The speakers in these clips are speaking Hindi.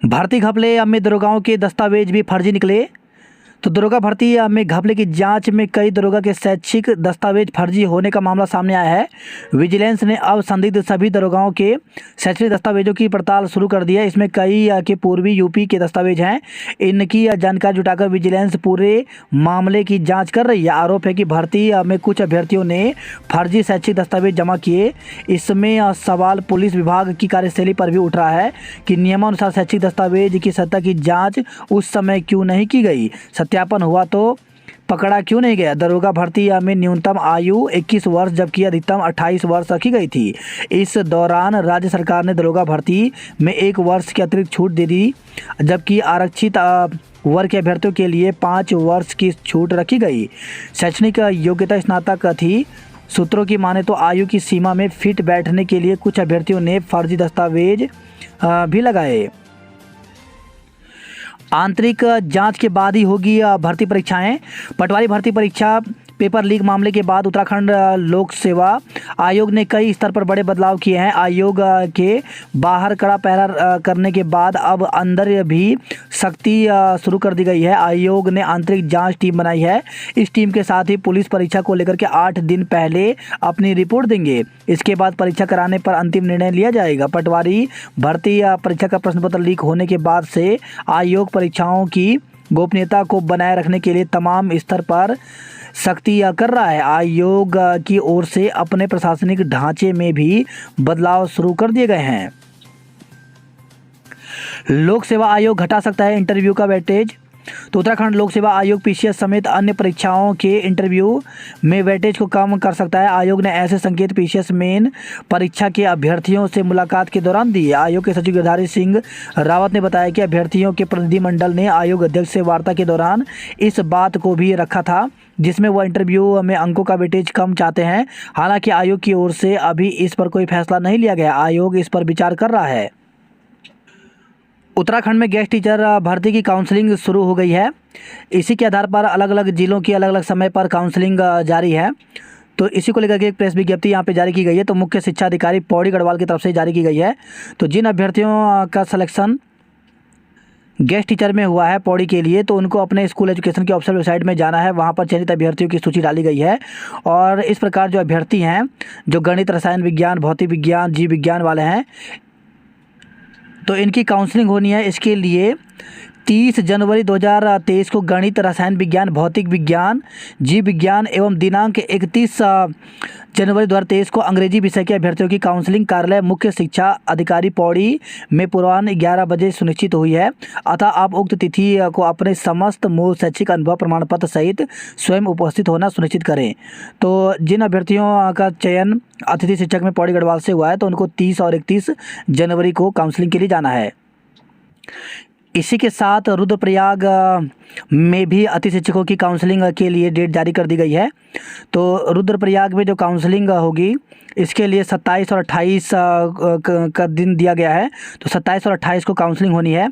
भर्ती घपले में दरोगाओं के दस्तावेज भी फर्जी निकले। तो दरोगा भर्ती में घपले की जांच में कई दरोगा के शैक्षिक दस्तावेज फर्जी होने का मामला सामने आया है। विजिलेंस ने अब संदिग्ध सभी दरोगाओं के शैक्षिक दस्तावेजों की पड़ताल शुरू कर दी है। इसमें कई के पूर्वी यूपी के दस्तावेज हैं। इनकी जानकारी जुटाकर विजिलेंस पूरे मामले की जाँच कर रही है। आरोप है कि भर्ती में कुछ अभ्यर्थियों ने फर्जी शैक्षिक दस्तावेज जमा किए। इसमें सवाल पुलिस विभाग की कार्यशैली पर भी उठ रहा है कि नियमानुसार शैक्षिक दस्तावेज की सत्ता की जाँच उस समय क्यों नहीं की गई, सत्यापन हुआ तो पकड़ा क्यों नहीं गया। दरोगा भर्ती में न्यूनतम आयु 21 वर्ष जबकि अधिकतम 28 वर्ष रखी गई थी। इस दौरान राज्य सरकार ने दरोगा भर्ती में 1 वर्ष की अतिरिक्त छूट दे दी, जबकि आरक्षित वर्ग के अभ्यर्थियों के लिए 5 वर्ष की छूट रखी गई। शैक्षणिक योग्यता स्नातक थी। सूत्रों की माने तो आयु की सीमा में फिट बैठने के लिए कुछ अभ्यर्थियों ने फर्जी दस्तावेज भी लगाए। आंतरिक जांच के बाद ही होगी भर्ती परीक्षाएं। पटवारी भर्ती परीक्षा पेपर लीक मामले के बाद उत्तराखंड लोक सेवा आयोग ने कई स्तर पर बड़े बदलाव किए हैं। आयोग के बाहर कड़ा पहरा करने के बाद अब अंदर भी सख्ती शुरू कर दी गई है। आयोग ने आंतरिक जांच टीम बनाई है। इस टीम के साथ ही पुलिस परीक्षा को लेकर के 8 दिन पहले अपनी रिपोर्ट देंगे। इसके बाद परीक्षा कराने पर अंतिम निर्णय लिया जाएगा। पटवारी भर्ती परीक्षा का प्रश्न पत्र लीक होने के बाद से आयोग परीक्षाओं की गोपनीयता को बनाए रखने के लिए तमाम स्तर पर सख्ती कर रहा है। आयोग की ओर से अपने प्रशासनिक ढांचे में भी बदलाव शुरू कर दिए गए हैं। लोक सेवा आयोग घटा सकता है इंटरव्यू का वेटेज। तो उत्तराखंड लोक सेवा आयोग पीसीएस समेत अन्य परीक्षाओं के इंटरव्यू में वेटेज को कम कर सकता है। आयोग ने ऐसे संकेत पीसीएस मेन परीक्षा के अभ्यर्थियों से मुलाकात के दौरान दिए। आयोग के सचिव गिरधारी सिंह रावत ने बताया कि अभ्यर्थियों के प्रतिनिधिमंडल ने आयोग अध्यक्ष से वार्ता के दौरान इस बात को भी रखा था, जिसमें वह इंटरव्यू में अंकों का वेटेज कम चाहते हैं। हालांकि आयोग की ओर से अभी इस पर कोई फैसला नहीं लिया गया। आयोग इस पर विचार कर रहा है। उत्तराखंड में गेस्ट टीचर भर्ती की काउंसलिंग शुरू हो गई है। इसी के आधार पर अलग अलग जिलों की अलग अलग समय पर काउंसलिंग जारी है। तो इसी को लेकर के एक प्रेस विज्ञप्ति यहाँ पे जारी की गई है। तो मुख्य शिक्षा अधिकारी पौड़ी गढ़वाल की तरफ से जारी की गई है। तो जिन अभ्यर्थियों का सिलेक्शन गेस्ट टीचर में हुआ है पौड़ी के लिए, तो उनको अपने स्कूल एजुकेशन की ऑफिशियल वेबसाइट में जाना है। वहाँ पर चयनित अभ्यर्थियों की सूची डाली गई है। और इस प्रकार जो अभ्यर्थी हैं जो गणित, रसायन विज्ञान, भौतिक विज्ञान, जीव विज्ञान वाले हैं, तो इनकी काउंसलिंग होनी है। इसके लिए 30 जनवरी 2023 को गणित, रसायन विज्ञान, भौतिक विज्ञान, जीव विज्ञान एवं दिनांक 31 जनवरी 2023 को अंग्रेजी विषय के अभ्यर्थियों की काउंसलिंग कार्यालय मुख्य शिक्षा अधिकारी पौड़ी में पूर्वाह्न 11 बजे सुनिश्चित हुई है। अतः आप उक्त तिथि को अपने समस्त मूल शैक्षिक अनुभव प्रमाण पत्र सहित स्वयं उपस्थित होना सुनिश्चित करें। तो जिन अभ्यर्थियों का चयन अतिथि शिक्षक में पौड़ी गढ़वाल से हुआ है, तो उनको 30 और 31 जनवरी को काउंसलिंग के लिए जाना है। इसी के साथ रुद्रप्रयाग में भी अतिथि शिक्षकों की काउंसलिंग के लिए डेट जारी कर दी गई है। तो रुद्रप्रयाग में जो काउंसलिंग होगी इसके लिए 27 और 28 का दिन दिया गया है। तो 27 और 28 को काउंसलिंग होनी है।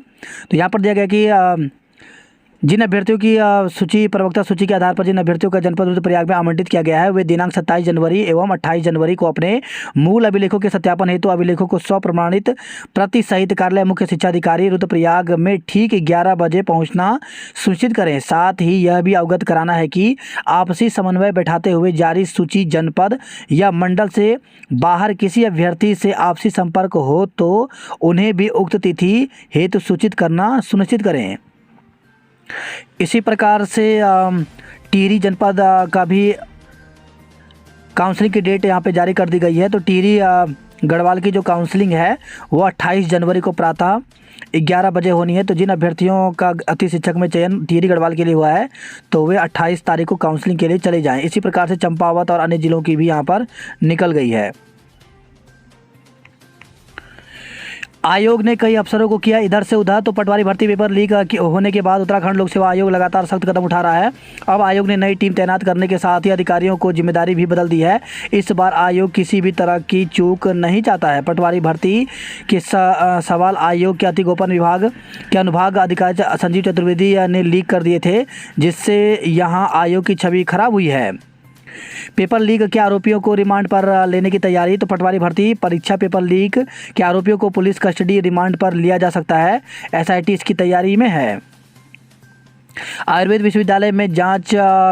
तो यहाँ पर दिया गया कि जिन अभ्यर्थियों की सूची प्रवक्ता सूची के आधार पर जिन अभ्यर्थियों का जनपद रुद्रप्रयाग में आमंत्रित किया गया है, वे दिनांक 27 जनवरी एवं 28 जनवरी को अपने मूल अभिलेखों के सत्यापन हेतु अभिलेखों को स्वप्रमाणित प्रति सहित कार्यालय मुख्य शिक्षा अधिकारी रुद्रप्रयाग में ठीक 11 बजे पहुंचना सुनिश्चित करें। साथ ही यह भी अवगत कराना है कि आपसी समन्वय बैठाते हुए जारी सूची जनपद या मंडल से बाहर किसी अभ्यर्थी से आपसी संपर्क हो तो उन्हें भी उक्त तिथि हेतु सूचित करना सुनिश्चित करें। इसी प्रकार से टिहरी जनपद का भी काउंसलिंग की डेट यहाँ पे जारी कर दी गई है। तो टिहरी गढ़वाल की जो काउंसलिंग है वो 28 जनवरी को प्रातः 11 बजे होनी है। तो जिन अभ्यर्थियों का अतिथि शिक्षक में चयन टिहरी गढ़वाल के लिए हुआ है, तो वे 28 तारीख को काउंसलिंग के लिए चले जाएं। इसी प्रकार से चंपावत और अन्य जिलों की भी यहाँ पर निकल गई है। आयोग ने कई अफसरों को किया इधर से उधर। तो पटवारी भर्ती पेपर लीक होने के बाद उत्तराखंड लोक सेवा आयोग लगातार सख्त कदम उठा रहा है। अब आयोग ने नई टीम तैनात करने के साथ ही अधिकारियों को जिम्मेदारी भी बदल दी है। इस बार आयोग किसी भी तरह की चूक नहीं चाहता है। पटवारी भर्ती के सवाल आयोग के अति गोपन विभाग के अनुभाग अधिकारी संजीव चतुर्वेदी ने लीक कर दिए थे, जिससे यहाँ आयोग की छवि खराब हुई है। पेपर लीक के आरोपियों को रिमांड पर लेने की तैयारी। तो पटवारी भर्ती परीक्षा पेपर लीक के आरोपियों को पुलिस कस्टडी रिमांड पर लिया जा सकता है। एसआईटी इसकी तैयारी में है। आयुर्वेद विश्वविद्यालय में जांच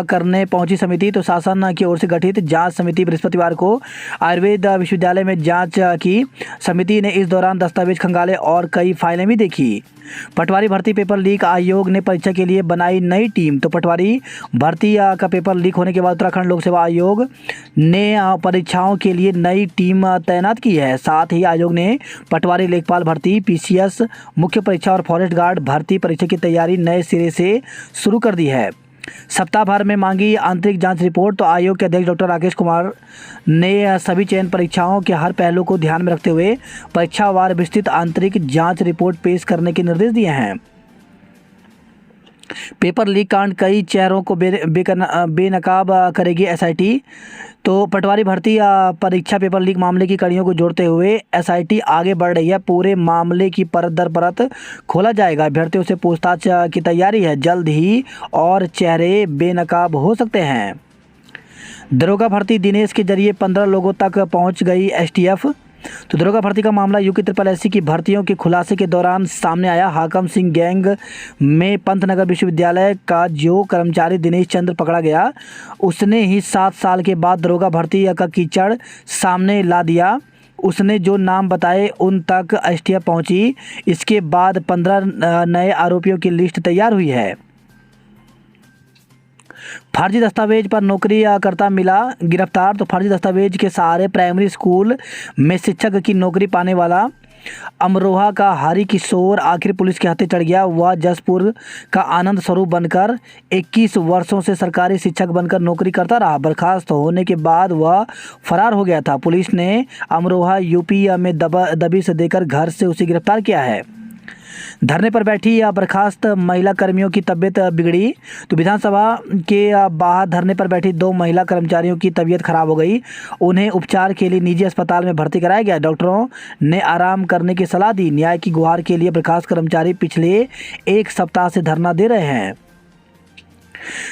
करने पहुंची समिति। तो शासन की ओर से गठित जांच समिति बृहस्पतिवार को आयुर्वेद विश्वविद्यालय में जांच की। समिति ने इस दौरान दस्तावेज खंगाले और कई फाइलें भी देखी। पटवारी भर्ती पेपर लीक आयोग ने परीक्षा के लिए बनाई नई टीम। तो पटवारी भर्ती का पेपर लीक होने के बाद उत्तराखंड लोक सेवा आयोग ने परीक्षाओं के लिए नई टीम तैनात की है। साथ ही आयोग ने पटवारी लेखपाल भर्ती, पीसीएस, मुख्य परीक्षा और फॉरेस्ट गार्ड भर्ती परीक्षा की तैयारी नए सिरे से शुरू कर दी है। सप्ताह भर में मांगी आंतरिक जांच रिपोर्ट। तो आयोग के अध्यक्ष डॉक्टर राकेश कुमार ने सभी चयन परीक्षाओं के हर पहलू को ध्यान में रखते हुए परीक्षावार विस्तृत आंतरिक जांच रिपोर्ट पेश करने के निर्देश दिए हैं। पेपर लीक कांड कई चेहरों को बेनकाब करेगी एसआईटी। तो पटवारी भर्ती परीक्षा पेपर लीक मामले की कड़ियों को जोड़ते हुए एसआईटी आगे बढ़ रही है। पूरे मामले की परत दर परत खोला जाएगा। अभ्यर्थियों से पूछताछ की तैयारी है। जल्द ही और चेहरे बेनकाब हो सकते हैं। दरोगा भर्ती दिनेश के जरिए 15 लोगों तक पहुंच गई एसटीएफ। तो दरोगा भर्ती का मामला यूपी SSSC की भर्तियों के खुलासे के दौरान सामने आया। हाकम सिंह गैंग में पंतनगर विश्वविद्यालय का जो कर्मचारी दिनेश चंद्र पकड़ा गया, उसने ही 7 साल के बाद दरोगा भर्ती का कीचड़ सामने ला दिया। उसने जो नाम बताए उन तक एसटीएफ पहुंची। इसके बाद 15 नए आरोपियों की लिस्ट तैयार हुई है। फर्जी दस्तावेज पर नौकरी करता मिला गिरफ्तार। तो फर्जी दस्तावेज के सहारे प्राइमरी स्कूल में शिक्षक की नौकरी पाने वाला अमरोहा का हरि किशोर आखिर पुलिस के हाथे चढ़ गया। वह जसपुर का आनंद स्वरूप बनकर 21 वर्षों से सरकारी शिक्षक बनकर नौकरी करता रहा। बर्खास्त होने के बाद वह फरार हो गया था। पुलिस ने अमरोहा यूपी में दबिश देकर घर से उसे गिरफ्तार किया है। धरने पर बैठी बर्खास्त महिला कर्मियों की तबीयत बिगड़ी। तो विधानसभा के बाहर धरने पर बैठी 2 महिला कर्मचारियों की तबीयत खराब हो गई। उन्हें उपचार के लिए निजी अस्पताल में भर्ती कराया गया। डॉक्टरों ने आराम करने की सलाह दी। न्याय की गुहार के लिए बर्खास्त कर्मचारी पिछले 1 सप्ताह से धरना दे रहे हैं।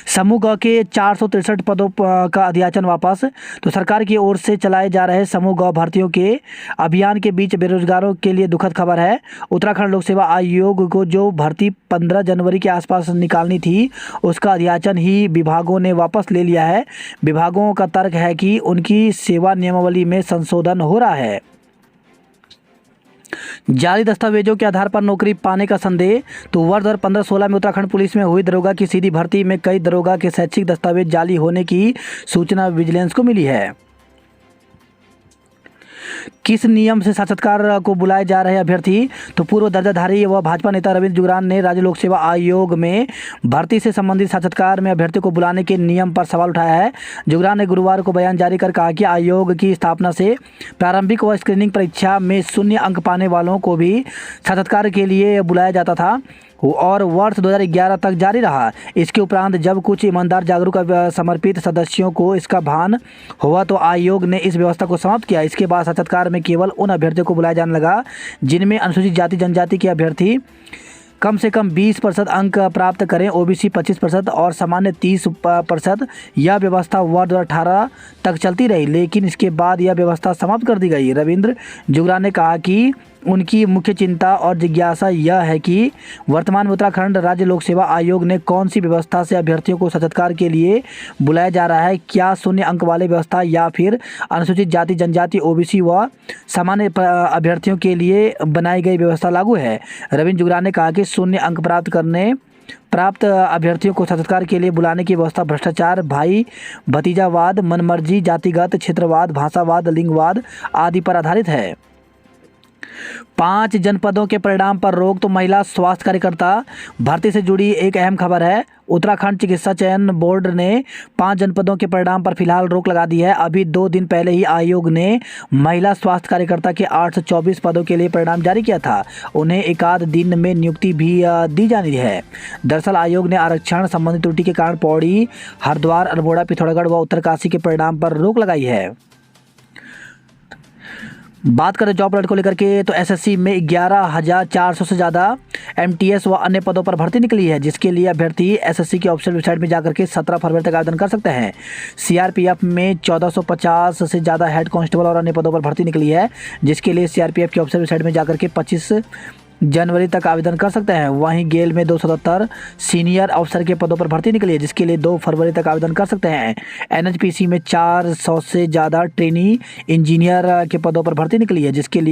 समूह ग के 463 पदों का अध्याचन वापस। तो सरकार की ओर से चलाए जा रहे समूह ग भर्तियों के अभियान के बीच बेरोजगारों के लिए दुखद खबर है। उत्तराखंड लोक सेवा आयोग को जो भर्ती 15 जनवरी के आसपास निकालनी थी, उसका अध्याचन ही विभागों ने वापस ले लिया है। विभागों का तर्क है कि उनकी सेवा नियमावली में संशोधन हो रहा है। जाली दस्तावेजों के आधार पर नौकरी पाने का संदेह। तो वर्ष 2015-16 में उत्तराखंड पुलिस में हुई दरोगा की सीधी भर्ती में कई दरोगा के शैक्षिक दस्तावेज जाली होने की सूचना विजिलेंस को मिली है। किस नियम से साक्षात्कार को बुलाए जा रहे अभ्यर्थी? तो पूर्व दर्जाधारी व भाजपा नेता रविंद्र जुगरान ने राज्य लोक सेवा आयोग में भर्ती से संबंधित साक्षात्कार में अभ्यर्थियों को बुलाने के नियम पर सवाल उठाया है। जुगरान ने गुरुवार को बयान जारी कर कहा कि आयोग की स्थापना से प्रारंभिक व स्क्रीनिंग परीक्षा में 0 अंक पाने वालों को भी साक्षात्कार के लिए बुलाया जाता था और वर्ष 2011 तक जारी रहा। इसके उपरांत जब कुछ ईमानदार, जागरूक, समर्पित सदस्यों को इसका भान हुआ तो आयोग ने इस व्यवस्था को समाप्त किया। इसके बाद साक्षात्कार में केवल उन अभ्यर्थियों को बुलाया जाने लगा जिनमें अनुसूचित जाति जनजाति के अभ्यर्थी कम से कम 20% अंक प्राप्त करें, ओबीसी 25% और सामान्य 30%। यह व्यवस्था वर्ष 2018 तक चलती रही, लेकिन इसके बाद यह व्यवस्था समाप्त कर दी गई। रविंद्र जुगरान ने कहा कि उनकी मुख्य चिंता और जिज्ञासा यह है कि वर्तमान में उत्तराखंड राज्य लोक सेवा आयोग ने कौन सी व्यवस्था से अभ्यर्थियों को साक्षात्कार के लिए बुलाया जा रहा है। क्या 0 अंक वाले व्यवस्था या फिर अनुसूचित जाति जनजाति, ओबीसी व सामान्य अभ्यर्थियों के लिए बनाई गई व्यवस्था लागू है। रविंद्र जुगरान ने कहा कि 0 अंक प्राप्त अभ्यर्थियों को साक्षात्कार के लिए बुलाने की व्यवस्था भ्रष्टाचार, भाई भतीजावाद, मनमर्जी, जातिगत, क्षेत्रवाद, भाषावाद, लिंगवाद आदि पर आधारित है। 5 जनपदों के परिणाम पर रोक। तो महिला स्वास्थ्य कार्यकर्ता भर्ती से जुड़ी एक अहम खबर है। उत्तराखंड चिकित्सा चयन बोर्ड ने 5 जनपदों के परिणाम पर फिलहाल रोक लगा दी है। अभी 2 दिन पहले ही आयोग ने महिला स्वास्थ्य कार्यकर्ता के 824 पदों के लिए परिणाम जारी किया था। उन्हें एकाध दिन में नियुक्ति भी दी जानी है। दरअसल आयोग ने आरक्षण संबंधी त्रुटि के कारण पौड़ी, हरिद्वार, अल्मोड़ा, पिथौरागढ़ व उत्तरकाशी के परिणाम पर रोक लगाई है। बात करें जॉब अलर्ट को लेकर के तो एसएससी में 11,400 से ज़्यादा एमटीएस व अन्य पदों पर भर्ती निकली है, जिसके लिए अभ्यर्थी एसएससी की ऑफिशियल वेबसाइट में जाकर के 17 फरवरी तक आवेदन कर सकते हैं। सीआरपीएफ में 1450 से ज़्यादा हेड कांस्टेबल और अन्य पदों पर भर्ती निकली है, जिसके लिए सीआरपीएफ की ऑफिशियल वेबसाइट में जाकर के 25 जनवरी तक आवेदन कर सकते हैं। वहीं गेल में 277 सीनियर अफसर के पदों पर भर्ती निकली है, जिसके लिए 2 फरवरी तक आवेदन कर सकते हैं। एनएचपीसी में 400 से ज़्यादा ट्रेनी इंजीनियर के पदों पर भर्ती निकली है, जिसके लिए